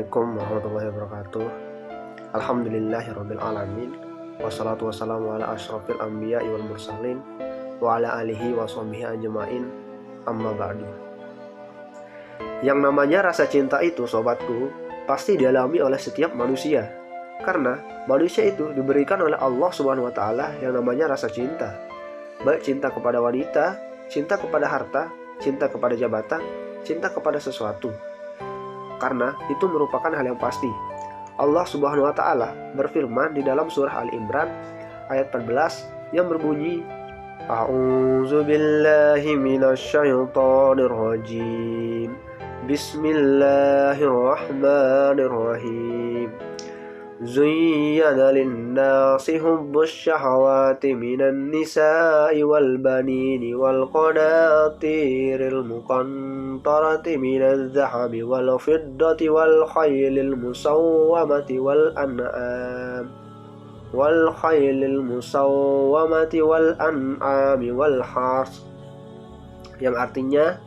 Assalamualaikum warahmatullahi wabarakatuh. Alhamdulillahirabbil alamin. Wassalatu wassalamu ala asyrafil anbiya'i wal mursalin wa ala alihi wa sahbihi ajmain. Amma ba'du. Yang namanya rasa cinta itu, sobatku, pasti dialami oleh setiap manusia. Karena manusia itu diberikan oleh Allah Subhanahu wa taala yang namanya rasa cinta. Baik cinta kepada wanita, cinta kepada harta, cinta kepada jabatan, cinta kepada sesuatu. Karena itu merupakan hal yang pasti. Allah Subhanahu wa taala berfirman di dalam surah Al-Imran ayat 14 yang berbunyi, A'udzu billahi minasyaitonir rajim. Bismillahirrahmanirrahim. Zuyyana lin-nasi hubbus syahawati minan nisa'i wal banini wal qanatiril muqantarati minadh dhahabi wal fiddati wal khaylil musawwamati wal an'ami wal hars. Yang artinya,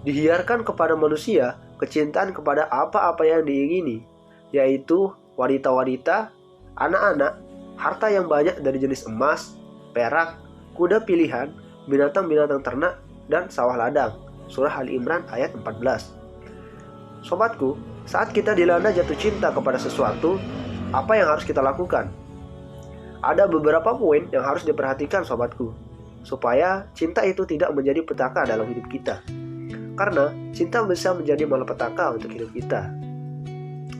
dihiarkan kepada manusia kecintaan kepada apa-apa yang diingini, yaitu wanita-wanita, anak-anak, harta yang banyak dari jenis emas, perak, kuda pilihan, binatang-binatang ternak, dan sawah ladang. Surah Al-Imran ayat 14. Sobatku, saat kita dilanda jatuh cinta kepada sesuatu, apa yang harus kita lakukan? Ada beberapa poin yang harus diperhatikan, sobatku, supaya cinta itu tidak menjadi petaka dalam hidup kita. Karena cinta bisa menjadi malapetaka untuk hidup kita.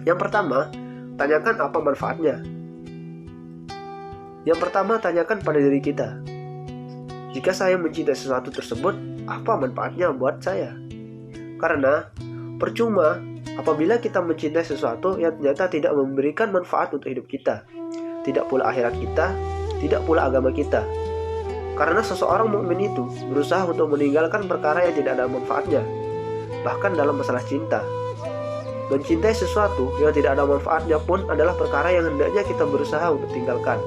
Yang pertama, tanyakan apa manfaatnya. Yang pertama, tanyakan pada diri kita. Jika saya mencintai sesuatu tersebut, apa manfaatnya buat saya? Karena percuma apabila kita mencintai sesuatu yang ternyata tidak memberikan manfaat untuk hidup kita, tidak pula akhirat kita, tidak pula agama kita. Karena seseorang mukmin itu berusaha untuk meninggalkan perkara yang tidak ada manfaatnya. Bahkan dalam masalah cinta, mencintai sesuatu yang tidak ada manfaatnya pun adalah perkara yang hendaknya kita berusaha untuk tinggalkan.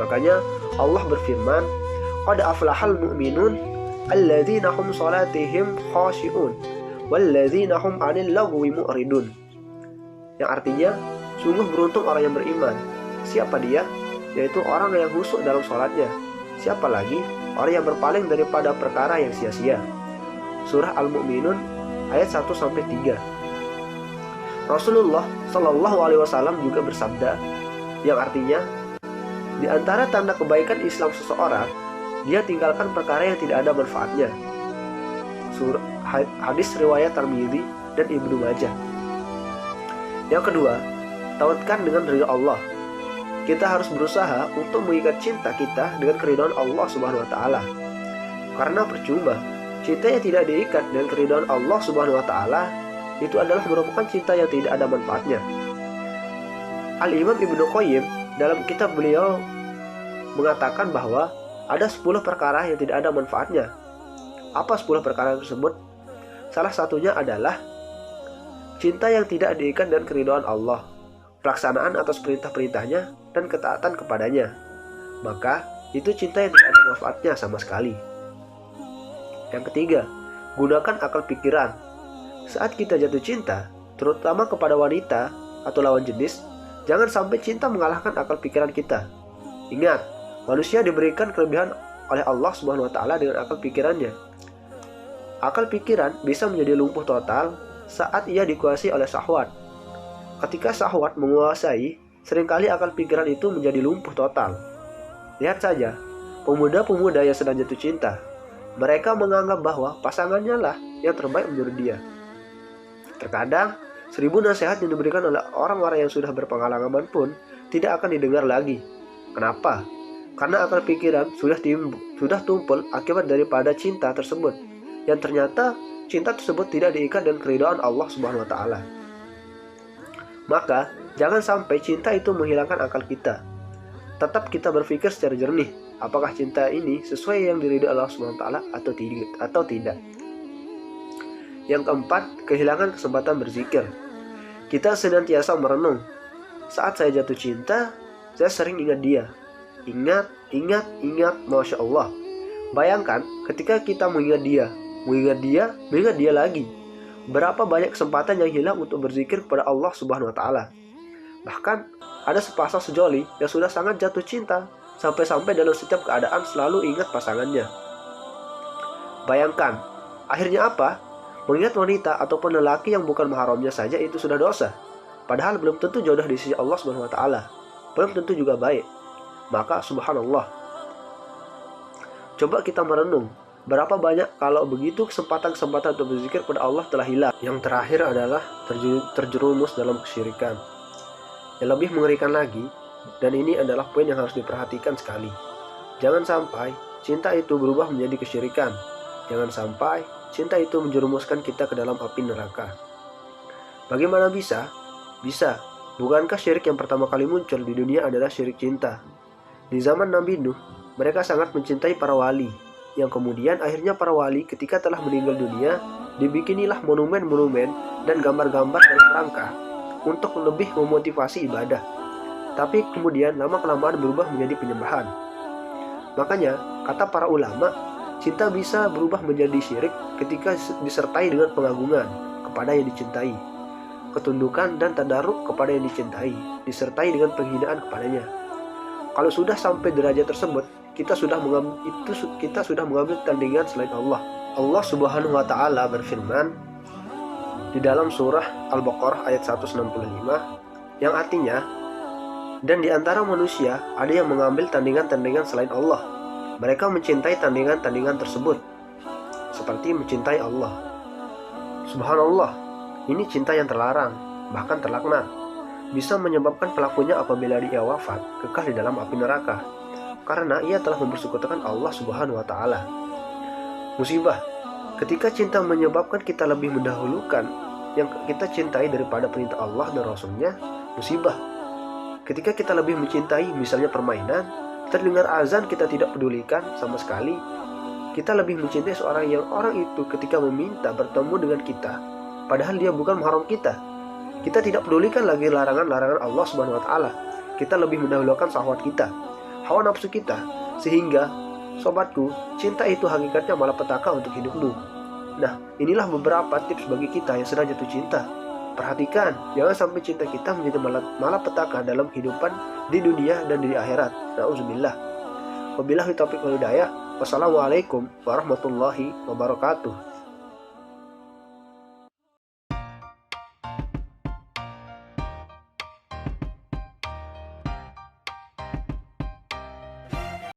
Makanya Allah berfirman, Qad aflahal mu'minun alladzina hum salatihim khashi'un walladzina hum 'anil lagwi mu'ridun. Yang artinya, sungguh beruntung orang yang beriman. Siapa dia? Yaitu orang yang khusyuk dalam salatnya. Siapa lagi? Orang yang berpaling daripada perkara yang sia-sia. Surah Al-Mu'minun ayat 1-3. Rasulullah Shallallahu Alaihi Wasallam juga bersabda, yang artinya, di antara tanda kebaikan Islam seseorang, dia tinggalkan perkara yang tidak ada manfaatnya. Hadis riwayat Tirmidzi dan Ibnu Majah. Yang kedua, tawadkan dengan ridha Allah. Kita harus berusaha untuk mengikat cinta kita dengan keridhaan Allah Subhanahu Wa Taala. Karena percuma, cinta yang tidak diikat dengan keridhaan Allah Subhanahu Wa Taala itu adalah merupakan cinta yang tidak ada manfaatnya. Al-Imam Ibnu Qayyim dalam kitab beliau mengatakan bahwa ada 10 perkara yang tidak ada manfaatnya. Apa 10 perkara tersebut? Salah satunya adalah cinta yang tidak diikat dengan keridhaan Allah, pelaksanaan atas perintah-perintahnya, dan ketaatan kepadanya. Maka itu cinta yang tidak ada manfaatnya sama sekali. Yang ketiga, gunakan akal pikiran. Saat kita jatuh cinta, terutama kepada wanita atau lawan jenis, jangan sampai cinta mengalahkan akal pikiran kita. Ingat, manusia diberikan kelebihan oleh Allah Subhanahu wa taala dengan akal pikirannya. Akal pikiran bisa menjadi lumpuh total saat ia dikuasai oleh syahwat. Ketika syahwat menguasai, seringkali akal pikiran itu menjadi lumpuh total. Lihat saja, pemuda-pemuda yang sedang jatuh cinta. Mereka menganggap bahwa pasangannya lah yang terbaik menurut dia. Terkadang, 1000 nasihat yang diberikan oleh orang-orang yang sudah berpengalaman pun tidak akan didengar lagi. Kenapa? Karena akal pikiran sudah tumpul akibat daripada cinta tersebut, yang ternyata cinta tersebut tidak diikat dengan keridhaan Allah Subhanahu wa taala. Maka, jangan sampai cinta itu menghilangkan akal kita. Tetap kita berpikir secara jernih, apakah cinta ini sesuai yang diridhoi Allah Subhanahu wa taala atau tidak. Yang keempat, kehilangan kesempatan berzikir. Kita senantiasa merenung. Saat saya jatuh cinta, saya sering ingat dia. Ingat, Masya Allah. Bayangkan ketika kita mengingat dia lagi. Berapa banyak kesempatan yang hilang untuk berzikir kepada Allah Subhanahu wa taala. Bahkan ada sepasang sejoli yang sudah sangat jatuh cinta, sampai-sampai dalam setiap keadaan selalu ingat pasangannya. Bayangkan, akhirnya apa? Mengingat wanita ataupun lelaki yang bukan mahramnya saja itu sudah dosa. Padahal belum tentu jodoh di sisi Allah Subhanahu wa taala. Belum tentu juga baik. Maka subhanallah. Coba kita merenung, berapa banyak kalau begitu kesempatan-kesempatan untuk berzikir pada Allah telah hilang. Yang terakhir adalah terjerumus dalam kesyirikan. Yang lebih mengerikan lagi, dan ini adalah poin yang harus diperhatikan sekali. Jangan sampai cinta itu berubah menjadi kesyirikan. Jangan sampai cinta itu menjerumuskan kita ke dalam api neraka. Bagaimana bisa? Bisa. Bukankah syirik yang pertama kali muncul di dunia adalah syirik cinta? Di zaman Nabi Nuh, mereka sangat mencintai para wali, yang kemudian akhirnya para wali ketika telah meninggal dunia, dibikinilah monumen-monumen dan gambar-gambar dari kerangka untuk lebih memotivasi ibadah. Tapi kemudian lama-kelamaan berubah menjadi penyembahan. Makanya, kata para ulama, cinta bisa berubah menjadi syirik ketika disertai dengan pengagungan kepada yang dicintai, ketundukan dan tadarruk kepada yang dicintai, disertai dengan penghinaan kepadanya. Kalau sudah sampai derajat tersebut, kita sudah mengambil tandingan selain Allah. Allah Subhanahu wa taala berfirman di dalam surah Al-Baqarah ayat 165 yang artinya, dan di antara manusia ada yang mengambil tandingan-tandingan selain Allah. Mereka mencintai tandingan-tandingan tersebut seperti mencintai Allah. Subhanallah, ini cinta yang terlarang, bahkan terlaknat. Bisa menyebabkan pelakunya apabila dia wafat kekal di dalam api neraka, karena ia telah mempersekutukan Allah Subhanahu wa taala. Musibah, ketika cinta menyebabkan kita lebih mendahulukan yang kita cintai daripada perintah Allah dan Rasul-Nya, musibah. Ketika kita lebih mencintai misalnya permainan, terdengar azan kita tidak pedulikan sama sekali. Kita lebih mencintai seorang yang orang itu ketika meminta bertemu dengan kita, padahal dia bukan mahram kita. Kita tidak pedulikan lagi larangan-larangan Allah Subhanahu wa taala. Kita lebih mendahulukan syahwat kita, hawa nafsu kita, sehingga sobatku, cinta itu hakikatnya malapetaka untuk hidupmu. Nah, inilah beberapa tips bagi kita yang sedang jatuh cinta. Perhatikan, jangan sampai cinta kita menjadi malapetaka dalam kehidupan di dunia dan di akhirat. Nauzubillah. Wabillahi taufiq wal hidayah. Wassalamualaikum warahmatullahi wabarakatuh.